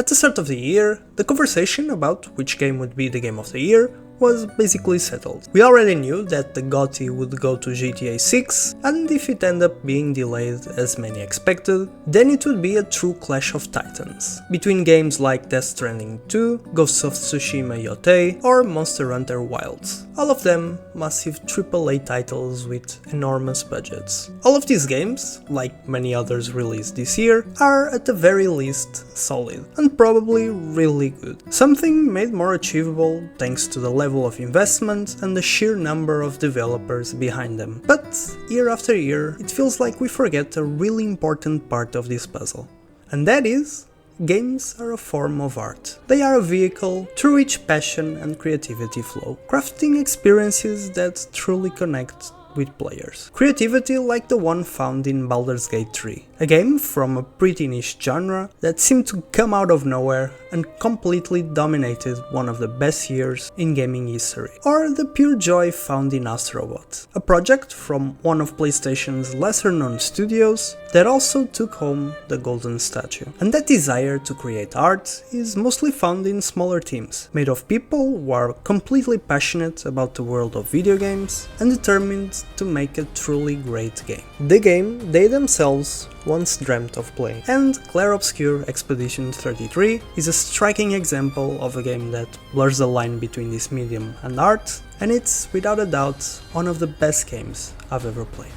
At the start of the year, the conversation about which game would be the game of the year was basically settled. We already knew that the GOTY would go to GTA 6, and if it ended up being delayed as many expected, then it would be a true clash of titans, between games like Death Stranding 2, Ghost of Tsushima Yotei, or Monster Hunter Wilds. All of them massive AAA titles with enormous budgets. All of these games, like many others released this year, are at the very least solid, and probably really good. Something made more achievable thanks to the level of investment and the sheer number of developers behind them. But year after year, it feels like we forget a really important part of this puzzle. And that is, games are a form of art. They are a vehicle through which passion and creativity flow, crafting experiences that truly connect with players. Creativity like the one found in Baldur's Gate 3, a game from a pretty niche genre that seemed to come out of nowhere and completely dominated one of the best years in gaming history. Or the pure joy found in Astrobot, a project from one of PlayStation's lesser known studios that also took home the golden statue. And that desire to create art is mostly found in smaller teams, made of people who are completely passionate about the world of video games and determined to make a truly great game. The game they themselves once dreamt of playing. And Clair Obscur Expedition 33 is a striking example of a game that blurs the line between this medium and art, and it's without a doubt one of the best games I've ever played.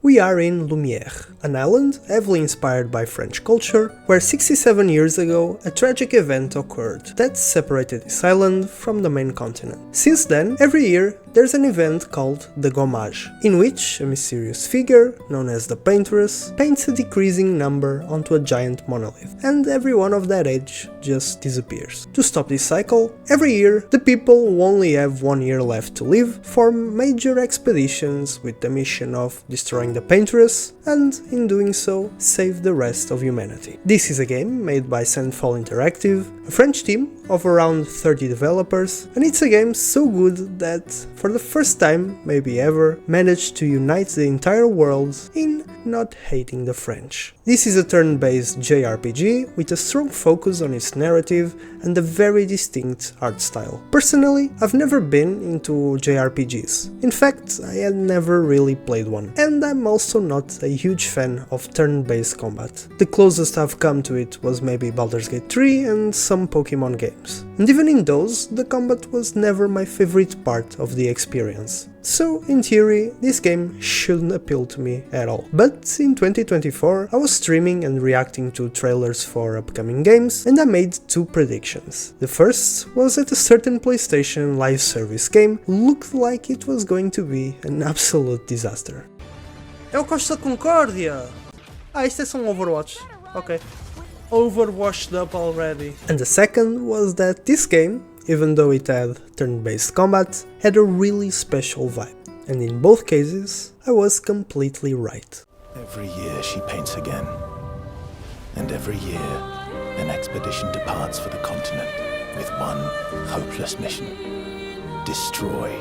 We are in Lumière, an island heavily inspired by French culture, where 67 years ago a tragic event occurred that separated this island from the main continent. Since then, every year there's an event called the Gommage, in which a mysterious figure, known as the Paintress, paints a decreasing number onto a giant monolith, and everyone of that age just disappears. To stop this cycle, every year the people who only have 1 year left to live form major expeditions with the mission of destroying the Paintress, and in doing so, save the rest of humanity. This is a game made by Sandfall Interactive, a French team of around 30 developers, and it's a game so good that, for the first time, maybe ever, managed to unite the entire world in not hating the French. This is a turn-based JRPG with a strong focus on its narrative and a very distinct art style. Personally, I've never been into JRPGs. In fact, I had never really played one, and I'm also not a huge fan of turn-based combat. The closest I've come to it was maybe Baldur's Gate 3 and some Pokemon games. And even in those, the combat was never my favorite part of the experience. So, in theory, this game shouldn't appeal to me at all. But in 2024, I was streaming and reacting to trailers for upcoming games, and I made two predictions. The first was that a certain PlayStation live service game looked like it was going to be an absolute disaster. É o Costa Concórdia! Isto é só Overwatch. Ok. Overwatched up already. And the second was that this game, even though it had turn-based combat, had a really special vibe. And in both cases, I was completely right. Every year she paints again. And every year, an expedition departs for the continent with one hopeless mission. Destroy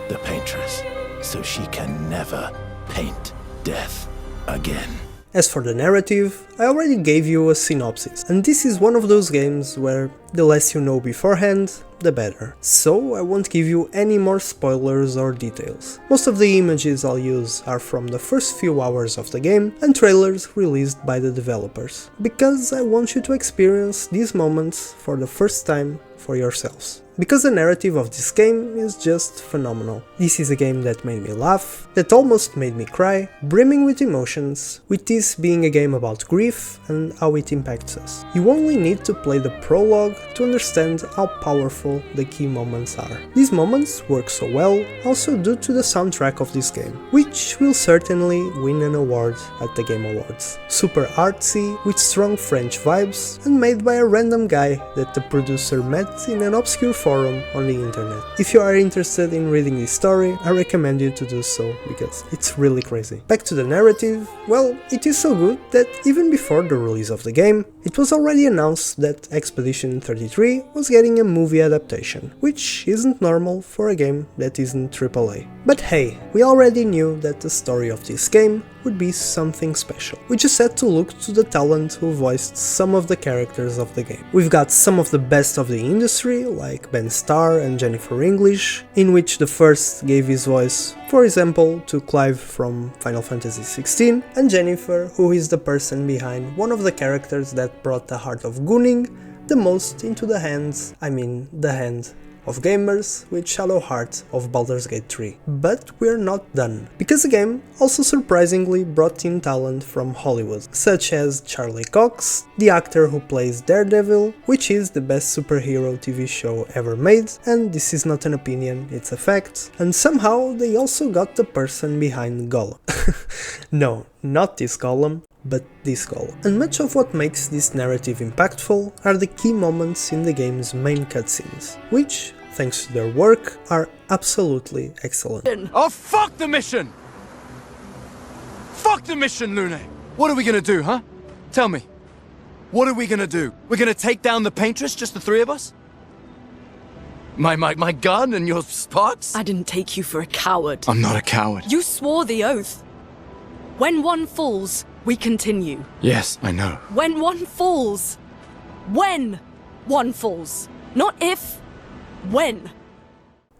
the Paintress, so she can never paint death again. As for the narrative, I already gave you a synopsis, and this is one of those games where the less you know beforehand, the better. So I won't give you any more spoilers or details. Most of the images I'll use are from the first few hours of the game and trailers released by the developers, because I want you to experience these moments for the first time for yourselves. Because the narrative of this game is just phenomenal. This is a game that made me laugh, that almost made me cry, brimming with emotions, with this being a game about grief and how it impacts us. You only need to play the prologue to understand how powerful the key moments are. These moments work so well also due to the soundtrack of this game, which will certainly win an award at the Game Awards. Super artsy, with strong French vibes, and made by a random guy that the producer met in an obscure forum on the internet. If you are interested in reading this story, I recommend you to do so, because it's really crazy. Back to the narrative, well, it is so good that even before the release of the game, it was already announced that Expedition 33 was getting a movie adaptation, which isn't normal for a game that isn't AAA. But hey, we already knew that the story of this game would be something special. We just had to look to the talent who voiced some of the characters of the game. We've got some of the best of the industry, like Ben Starr and Jennifer English, in which the first gave his voice, for example, to Clive from Final Fantasy XVI, and Jennifer, who is the person behind one of the characters that brought the heart of Gunning the most into the hand of gamers with Shadow Heart of Baldur's Gate 3. But we're not done, because the game also surprisingly brought in talent from Hollywood, such as Charlie Cox, the actor who plays Daredevil, which is the best superhero TV show ever made, and this is not an opinion, it's a fact, and somehow they also got the person behind Gollum. No, not this Gollum, but this Gollum. And much of what makes this narrative impactful are the key moments in the game's main cutscenes, which, thanks to their work, are absolutely excellent. Oh, fuck the mission! Fuck the mission, Lune! What are we gonna do, huh? Tell me. What are we gonna do? We're gonna take down the paintress, just the three of us? My gun and your sparks? I didn't take you for a coward. I'm not a coward. You swore the oath. When one falls, we continue. Yes, I know. When one falls. When one falls. Not if. When.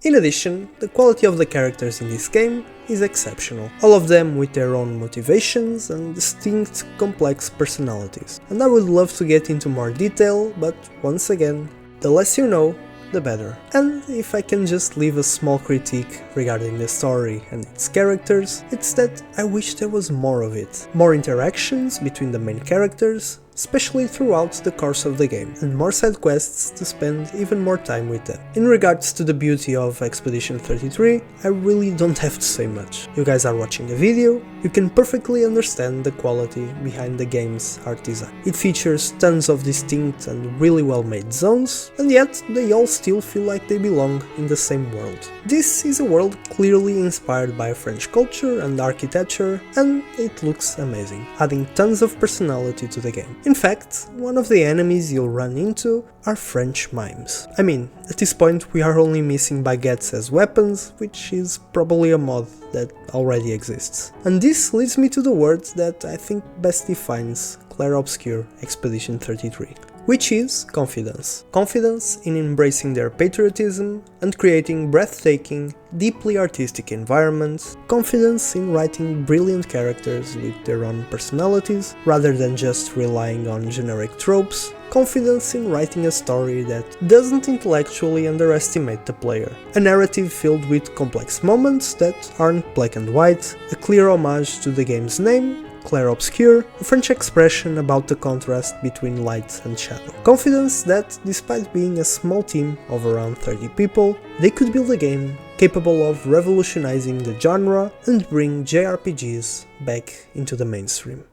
In addition, the quality of the characters in this game is exceptional, all of them with their own motivations and distinct, complex personalities. And I would love to get into more detail, but once again, the less you know, the better. And if I can just leave a small critique regarding the story and its characters, it's that I wish there was more of it. More interactions between the main characters, especially throughout the course of the game, and more side quests to spend even more time with them. In regards to the beauty of Expedition 33, I really don't have to say much. You guys are watching the video, you can perfectly understand the quality behind the game's art design. It features tons of distinct and really well made zones, and yet they all still feel like they belong in the same world. This is a world clearly inspired by French culture and architecture, and it looks amazing, adding tons of personality to the game. In fact, one of the enemies you'll run into are French mimes. I mean, at this point we are only missing baguettes as weapons, which is probably a mod that already exists. And this leads me to the word that I think best defines Clair Obscur Expedition 33. Which is confidence. Confidence in embracing their patriotism and creating breathtaking, deeply artistic environments, confidence in writing brilliant characters with their own personalities, rather than just relying on generic tropes, confidence in writing a story that doesn't intellectually underestimate the player, a narrative filled with complex moments that aren't black and white, a clear homage to the game's name, Clair Obscur, a French expression about the contrast between light and shadow. Confidence that, despite being a small team of around 30 people, they could build a game capable of revolutionizing the genre and bring JRPGs back into the mainstream.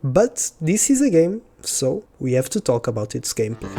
But this is a game, so we have to talk about its gameplay.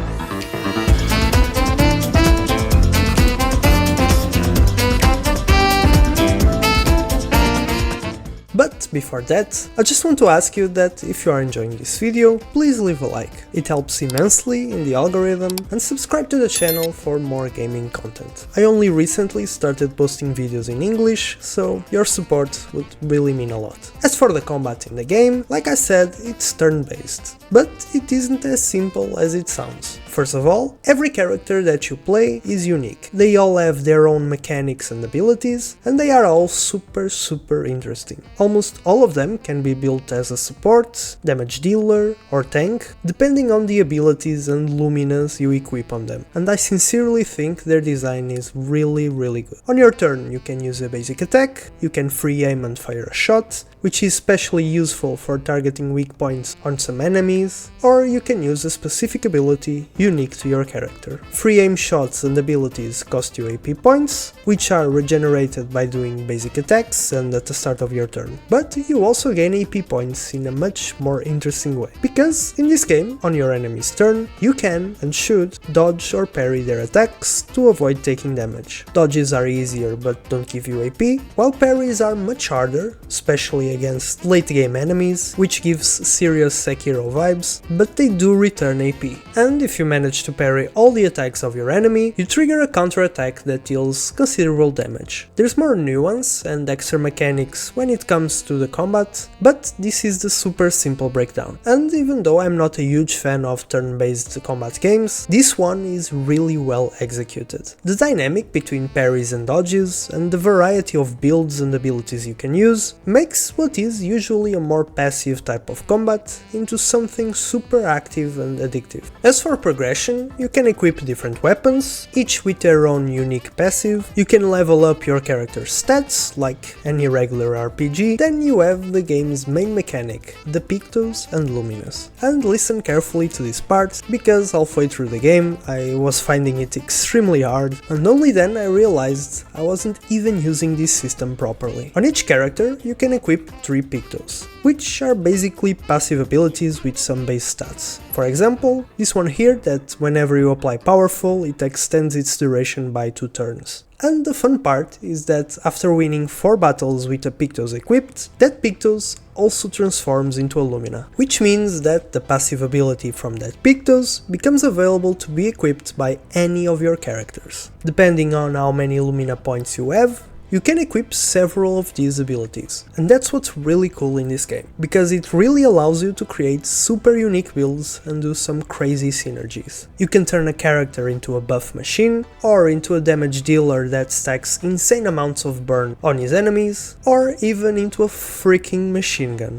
But before that, I just want to ask you that if you are enjoying this video, please leave a like. It helps immensely in the algorithm, and subscribe to the channel for more gaming content. I only recently started posting videos in English, so your support would really mean a lot. As for the combat in the game, like I said, it's turn-based. But it isn't as simple as it sounds. First of all, every character that you play is unique. They all have their own mechanics and abilities, and they are all super interesting. Almost all of them can be built as a support, damage dealer, or tank, depending on the abilities and luminance you equip on them, and I sincerely think their design is really good. On your turn you can use a basic attack, you can free aim and fire a shot, which is especially useful for targeting weak points on some enemies, or you can use a specific ability unique to your character. Free aim shots and abilities cost you AP points, which are regenerated by doing basic attacks and at the start of your turn. But you also gain AP points in a much more interesting way, because in this game, on your enemy's turn, you can and should dodge or parry their attacks to avoid taking damage. Dodges are easier but don't give you AP, while parries are much harder, especially against late game enemies, which gives serious Sekiro vibes, but they do return AP. And if you manage to parry all the attacks of your enemy, you trigger a counter attack that deals considerable damage. There's more nuance and extra mechanics when it comes to the combat, but this is the super simple breakdown. And even though I'm not a huge fan of turn-based combat games, this one is really well executed. The dynamic between parries and dodges, and the variety of builds and abilities you can use, makes what is usually a more passive type of combat into something super active and addictive. As for progression, you can equip different weapons, each with their own unique passive, you can level up your character's stats, like any regular RPG, then you have the game's main mechanic, the Pictos and Luminous. And listen carefully to this part, because halfway through the game I was finding it extremely hard, and only then I realized I wasn't even using this system properly. On each character you can equip 3 Pictos, which are basically passive abilities with some base stats. For example, this one here that whenever you apply powerful, it extends its duration by 2 turns. And the fun part is that after winning 4 battles with a Pictos equipped, that Pictos also transforms into a Lumina, which means that the passive ability from that Pictos becomes available to be equipped by any of your characters. Depending on how many Lumina points you have, you can equip several of these abilities, and that's what's really cool in this game, because it really allows you to create super unique builds and do some crazy synergies. You can turn a character into a buff machine, or into a damage dealer that stacks insane amounts of burn on his enemies, or even into a freaking machine gun.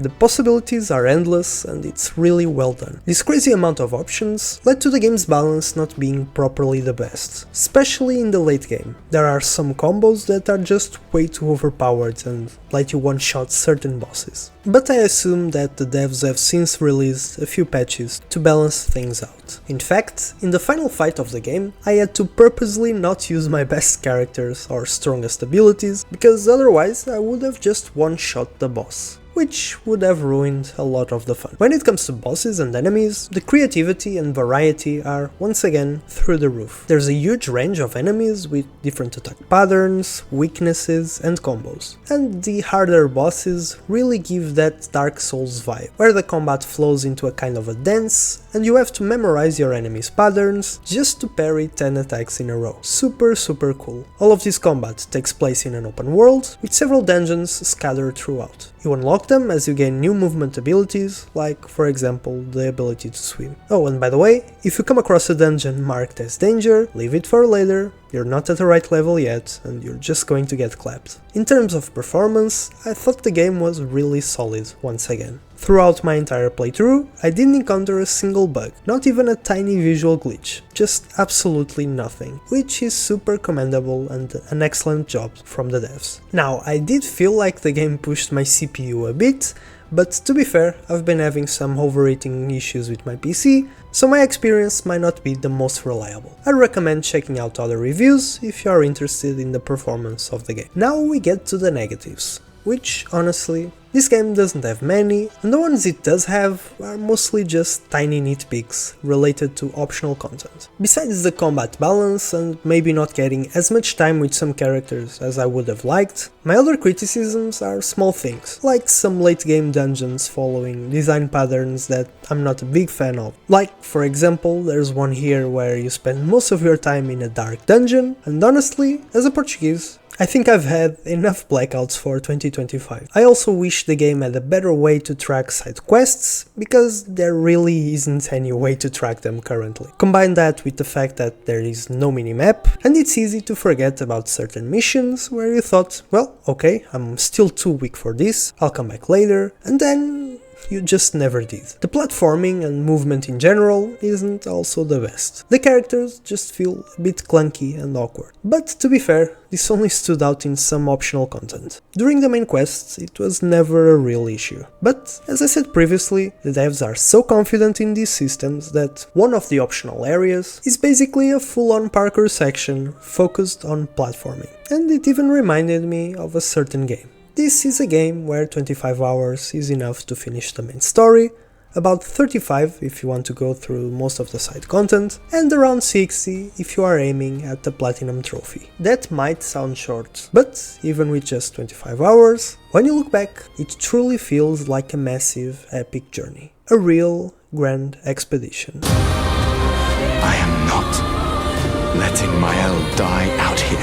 The possibilities are endless and it's really well done. This crazy amount of options led to the game's balance not being properly the best, especially in the late game. There are some combos that are just way too overpowered and let you one-shot certain bosses. But I assume that the devs have since released a few patches to balance things out. In fact, in the final fight of the game, I had to purposely not use my best characters or strongest abilities, because otherwise I would have just one-shot the boss, which would have ruined a lot of the fun. When it comes to bosses and enemies, the creativity and variety are once again through the roof. There's a huge range of enemies with different attack patterns, weaknesses and combos. And the harder bosses really give that Dark Souls vibe, where the combat flows into a kind of a dance and you have to memorize your enemy's patterns just to parry 10 attacks in a row. Super cool. All of this combat takes place in an open world, with several dungeons scattered throughout. You unlock them as you gain new movement abilities, like for example the ability to swim. Oh, and by the way, if you come across a dungeon marked as danger, leave it for later, you're not at the right level yet and you're just going to get clapped. In terms of performance, I thought the game was really solid once again. Throughout my entire playthrough, I didn't encounter a single bug, not even a tiny visual glitch, just absolutely nothing, which is super commendable and an excellent job from the devs. Now, I did feel like the game pushed my CPU a bit, but to be fair, I've been having some overheating issues with my PC, so my experience might not be the most reliable. I recommend checking out other reviews if you are interested in the performance of the game. Now we get to the negatives, which honestly, this game doesn't have many, and the ones it does have are mostly just tiny nitpicks related to optional content. Besides the combat balance and maybe not getting as much time with some characters as I would have liked, my other criticisms are small things, like some late game dungeons following design patterns that I'm not a big fan of. Like, for example, there's one here where you spend most of your time in a dark dungeon, and honestly, as a Portuguese, I think I've had enough blackouts for 2025. I also wish the game had a better way to track side quests, because there really isn't any way to track them currently. Combine that with the fact that there is no minimap, and it's easy to forget about certain missions where you thought, well, okay, I'm still too weak for this, I'll come back later, and then you just never did. The platforming and movement in general isn't also the best. The characters just feel a bit clunky and awkward. But to be fair, this only stood out in some optional content. During the main quests, it was never a real issue. But, as I said previously, the devs are so confident in these systems that one of the optional areas is basically a full-on parkour section focused on platforming. And it even reminded me of a certain game. This is a game where 25 hours is enough to finish the main story, about 35 if you want to go through most of the side content, and around 60 if you are aiming at the platinum trophy. That might sound short, but even with just 25 hours, when you look back, it truly feels like a massive, epic journey. A real grand expedition. I am not letting Mael die out here.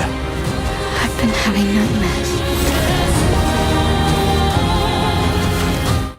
I've been having nightmares.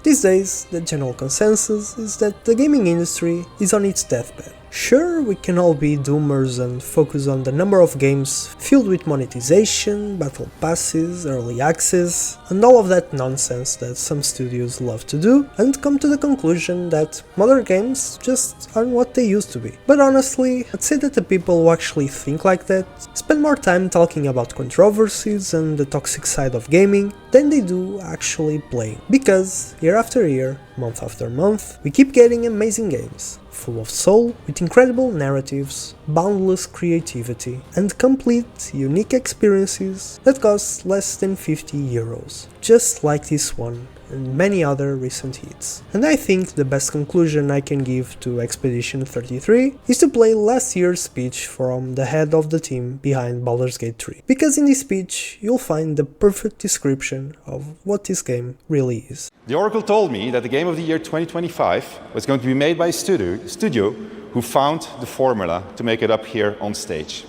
These days, the general consensus is that the gaming industry is on its deathbed. Sure, we can all be doomers and focus on the number of games filled with monetization, battle passes, early access, and all of that nonsense that some studios love to do, and come to the conclusion that modern games just aren't what they used to be. But honestly, I'd say that the people who actually think like that spend more time talking about controversies and the toxic side of gaming than they do actually playing. Because year after year, month after month, we keep getting amazing games, full of soul, with incredible narratives, boundless creativity, and complete, unique experiences that cost less than 50 euros, just like this one and many other recent hits. And I think the best conclusion I can give to Expedition 33 is to play last year's speech from the head of the team behind Baldur's Gate 3, because in this speech you'll find the perfect description of what this game really is. The Oracle told me that the Game of the Year 2025 was going to be made by a studio who found the formula to make it up here on stage.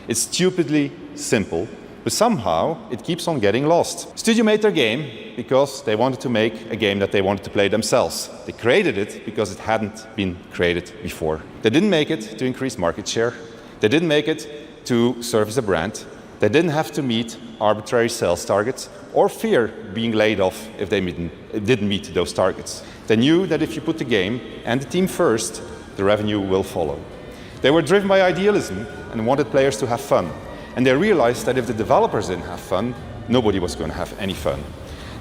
It's stupidly simple, but somehow it keeps on getting lost. Studio made their game because they wanted to make a game that they wanted to play themselves. They created it because it hadn't been created before. They didn't make it to increase market share. They didn't make it to serve as a brand. They didn't have to meet arbitrary sales targets or fear being laid off if they didn't meet those targets. They knew that if you put the game and the team first, the revenue will follow. They were driven by idealism and wanted players to have fun. And they realized that if the developers didn't have fun, nobody was going to have any fun.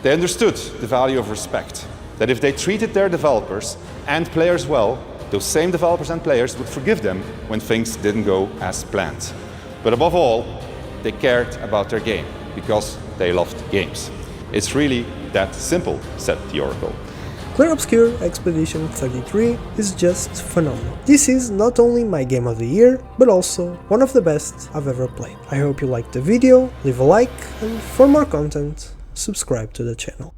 They understood the value of respect, that if they treated their developers and players well, those same developers and players would forgive them when things didn't go as planned. But above all, they cared about their game, because they loved games. It's really that simple, said the Oracle. Clair Obscur Expedition 33 is just phenomenal. This is not only my game of the year, but also one of the best I've ever played. I hope you liked the video, leave a like, and for more content, subscribe to the channel.